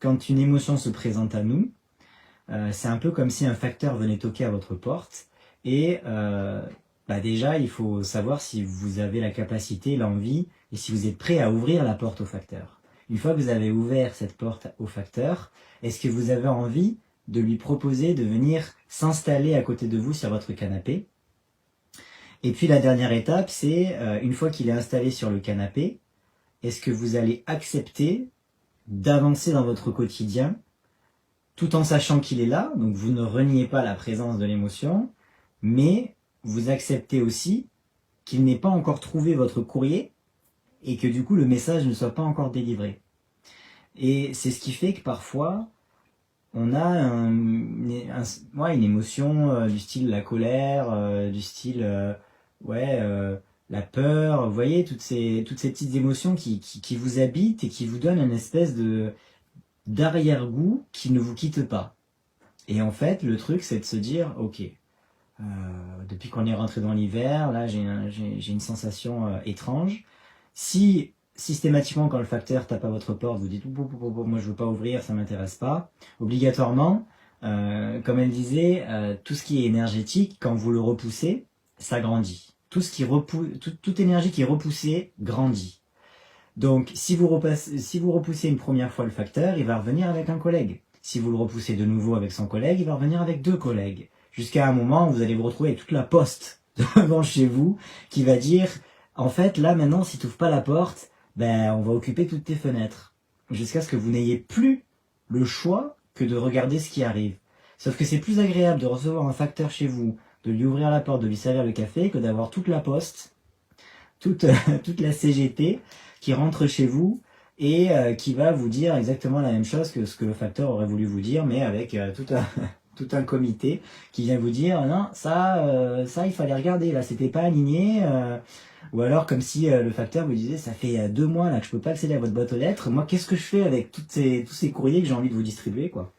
quand une émotion se présente à nous, c'est un peu comme si un facteur venait toquer à votre porte et déjà il faut savoir si vous avez la capacité, l'envie et si vous êtes prêt à ouvrir la porte au facteur. Une fois que vous avez ouvert cette porte au facteur, est-ce que vous avez envie de lui proposer de venir s'installer à côté de vous sur votre canapé? Et puis la dernière étape, c'est une fois qu'il est installé sur le canapé, est-ce que vous allez accepter d'avancer dans votre quotidien tout en sachant qu'il est là, donc vous ne reniez pas la présence de l'émotion, mais vous acceptez aussi qu'il n'ait pas encore trouvé votre courrier et que du coup le message ne soit pas encore délivré. Et c'est ce qui fait que parfois on a une émotion du style la colère, du style la peur, vous voyez, toutes ces petites émotions qui vous habitent et qui vous donnent une espèce d'arrière-goût qui ne vous quitte pas. Et en fait, le truc, c'est de se dire, ok, depuis qu'on est rentré dans l'hiver, là, j'ai une sensation étrange. Si systématiquement, quand le facteur tape à votre porte, vous dites, moi je veux pas ouvrir, ça m'intéresse pas, obligatoirement, comme elle disait, tout ce qui est énergétique, quand vous le repoussez, ça grandit. Toute énergie qui est repoussée grandit. Donc, si vous repoussez une première fois le facteur, il va revenir avec un collègue. Si vous le repoussez de nouveau avec son collègue, il va revenir avec 2 collègues. Jusqu'à un moment où vous allez vous retrouver avec toute la poste devant chez vous qui va dire, en fait, là, maintenant, si tu n'ouvres pas la porte, on va occuper toutes tes fenêtres. Jusqu'à ce que vous n'ayez plus le choix que de regarder ce qui arrive. Sauf que c'est plus agréable de recevoir un facteur chez vous, de lui ouvrir la porte, de lui servir le café, que d'avoir toute la poste, toute la CGT qui rentre chez vous et qui va vous dire exactement la même chose que ce que le facteur aurait voulu vous dire, mais avec tout un comité qui vient vous dire non, ça il fallait regarder, là c'était pas aligné, ou alors comme si le facteur vous disait ça fait 2 mois là que je peux pas accéder à votre boîte aux lettres, moi qu'est-ce que je fais avec tous ces courriers que j'ai envie de vous distribuer, quoi.